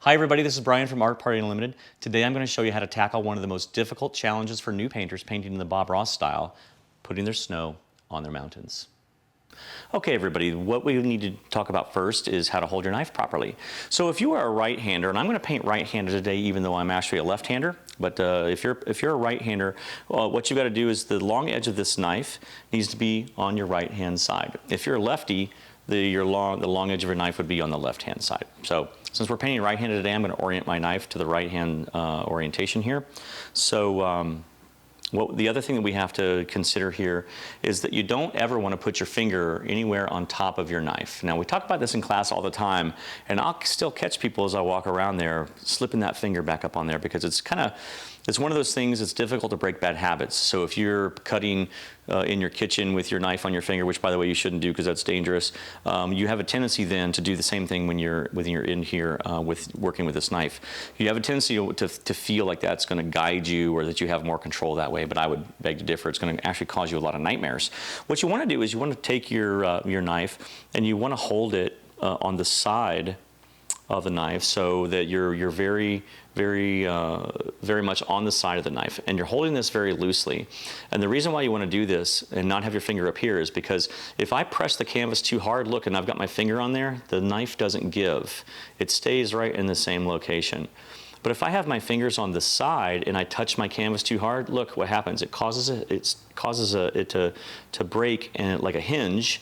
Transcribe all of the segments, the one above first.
Hi everybody, this is Brian from Art Party Unlimited. Today I'm going to show you how to tackle one of the most difficult challenges for new painters painting in the Bob Ross style, putting their snow on their mountains. Okay everybody, what we need to talk about first is how to hold your knife properly. So if you are a right-hander, and I'm going to paint right-handed today even though I'm actually a left-hander, but if you're a right-hander, what you've got to do is the long edge of this knife needs to be on your right-hand side. If you're a lefty, the long edge of your knife would be on the left-hand side. So since we're painting right-handed today, I'm going to orient my knife to the right-hand orientation here. So the other thing that we have to consider here is that you don't ever want to put your finger anywhere on top of your knife. Now, we talk about this in class all the time, and I'll still catch people as I walk around there slipping that finger back up on there because it's one of those things that's difficult to break bad habits. So if you're cutting in your kitchen with your knife on your finger, which by the way you shouldn't do because that's dangerous, you have a tendency then to do the same thing when you're in here with working with this knife. You have a tendency to feel like that's going to guide you or that you have more control that way, but I would beg to differ. It's going to actually cause you a lot of nightmares. What you want to do is you want to take your knife and you want to hold it on the side of the knife so that you're very much on the side of the knife, and you're holding this very loosely. And the reason why you want to do this and not have your finger up here is because if I press the canvas too hard, look, and I've got my finger on there, the knife doesn't give. It stays right in the same location. But if I have my fingers on the side and I touch my canvas too hard, look what happens. It causes it to break and like a hinge.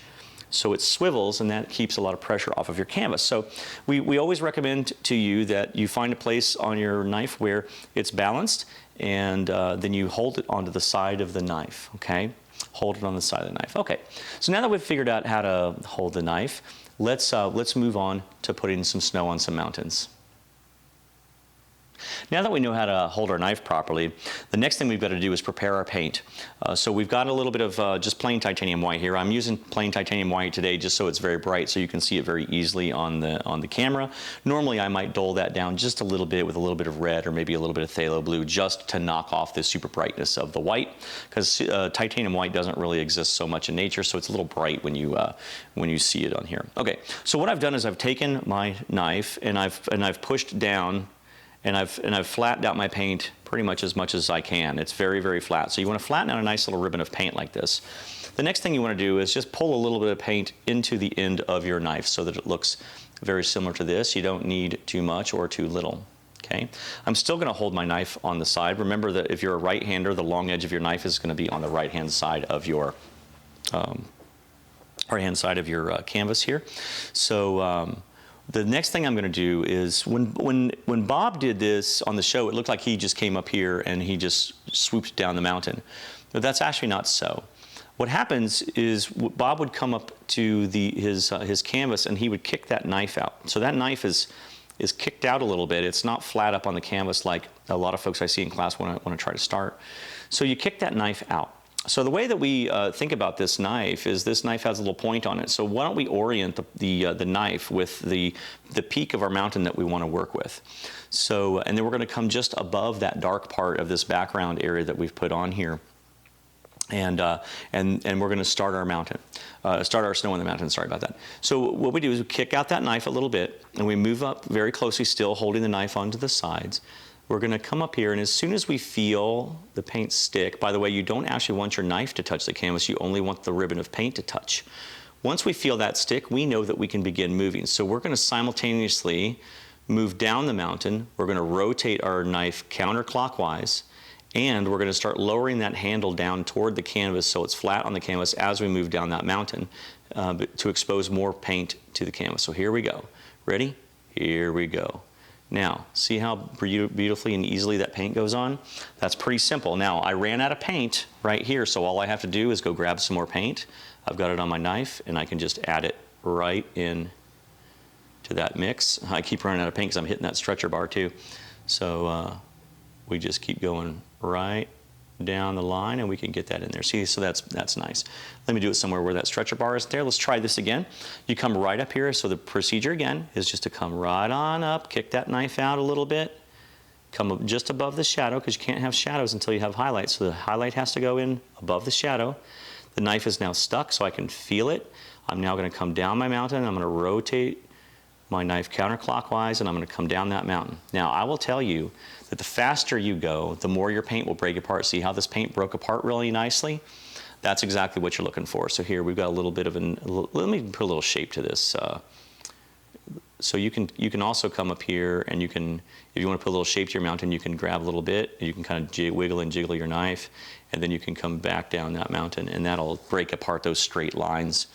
So it swivels, and that keeps a lot of pressure off of your canvas. So we always recommend to you that you find a place on your knife where it's balanced, and then you hold it onto the side of the knife, okay? Hold it on the side of the knife. Okay, so now that we've figured out how to hold the knife, let's move on to putting some snow on some mountains. Now that we know how to hold our knife properly, the next thing we've got to do is prepare our paint. So we've got a little bit of just plain titanium white here. I'm using plain titanium white today just so it's very bright so you can see it very easily on the camera. Normally I might dull that down just a little bit with a little bit of red or maybe a little bit of phthalo blue just to knock off the super brightness of the white, because titanium white doesn't really exist so much in nature, so it's a little bright when you see it on here. Okay, so what I've done is I've taken my knife and I've pushed down and I've flattened out my paint pretty much as I can. It's very, very flat. So you want to flatten out a nice little ribbon of paint like this. The next thing you want to do is just pull a little bit of paint into the end of your knife so that it looks very similar to this. You don't need too much or too little. Okay? I'm still going to hold my knife on the side. Remember that if you're a right-hander, the long edge of your knife is going to be on the right-hand side of your canvas here. So the next thing I'm going to do is when Bob did this on the show, it looked like he just came up here and he just swooped down the mountain. But that's actually not so. What happens is Bob would come up to his canvas and he would kick that knife out. So that knife is kicked out a little bit. It's not flat up on the canvas like a lot of folks I see in class want to try to start. So you kick that knife out. So the way that we think about this knife is this knife has a little point on it. So why don't we orient the knife with the peak of our mountain that we want to work with. So, and then we're going to come just above that dark part of this background area that we've put on here. And we're going to start our mountain, start our snow on the mountain, sorry about that. So what we do is we kick out that knife a little bit and we move up very closely, still holding the knife onto the sides. We're going to come up here, and as soon as we feel the paint stick, by the way, you don't actually want your knife to touch the canvas, you only want the ribbon of paint to touch. Once we feel that stick, we know that we can begin moving. So we're going to simultaneously move down the mountain, we're going to rotate our knife counterclockwise, and we're going to start lowering that handle down toward the canvas so it's flat on the canvas as we move down that mountain to expose more paint to the canvas. So here we go. Ready? Here we go. Now, see how beautifully and easily that paint goes on? That's pretty simple. Now, I ran out of paint right here, so all I have to do is go grab some more paint. I've got it on my knife, and I can just add it right in to that mix. I keep running out of paint because I'm hitting that stretcher bar too. So we just keep going right down the line, and we can get that in there. See, so that's nice. Let me do it somewhere where that stretcher bar is there. Let's try this again. You come right up here. So the procedure again is just to come right on up, kick that knife out a little bit, come up just above the shadow, because you can't have shadows until you have highlights. So the highlight has to go in above the shadow. The knife is now stuck, so I can feel it. I'm now going to come down my mountain. I'm going to rotate my knife counterclockwise, and I'm going to come down that mountain. Now, I will tell you that the faster you go, the more your paint will break apart. See how this paint broke apart really nicely? That's exactly what you're looking for. So here we've got a little bit of let me put a little shape to this. So you can also come up here, and you can, if you want to put a little shape to your mountain, you can grab a little bit, and you can kind of wiggle and jiggle your knife, and then you can come back down that mountain, and that'll break apart those straight lines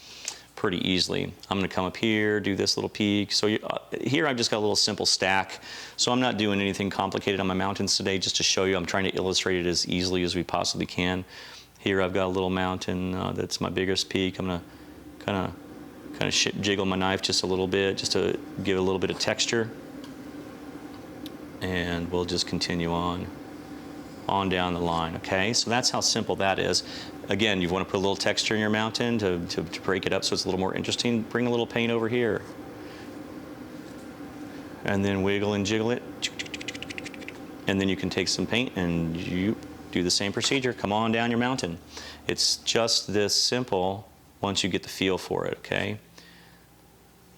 pretty easily. I'm going to come up here, do this little peak. So here I've just got a little simple stack. So I'm not doing anything complicated on my mountains today, just to show you. I'm trying to illustrate it as easily as we possibly can. Here I've got a little mountain that's my biggest peak. I'm going to kind of jiggle my knife just a little bit, just to give it a little bit of texture. And we'll just continue on down the line, okay? So that's how simple that is. Again, you want to put a little texture in your mountain to break it up so it's a little more interesting. Bring a little paint over here. And then wiggle and jiggle it. And then you can take some paint and you do the same procedure. Come on down your mountain. It's just this simple once you get the feel for it, okay?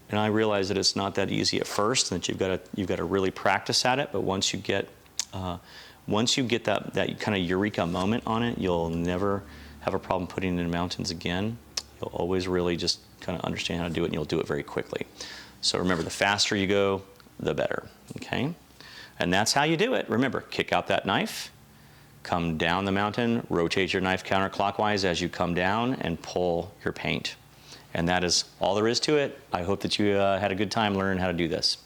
And I realize that it's not that easy at first, and that you've got to really practice at it. But once you get that kind of eureka moment on it, you'll never have a problem putting it in mountains again. You'll always really just kind of understand how to do it, and you'll do it very quickly. So remember, the faster you go, the better, okay? And that's how you do it. Remember, kick out that knife, come down the mountain, rotate your knife counterclockwise as you come down, and pull your paint. And that is all there is to it. I hope that you had a good time learning how to do this.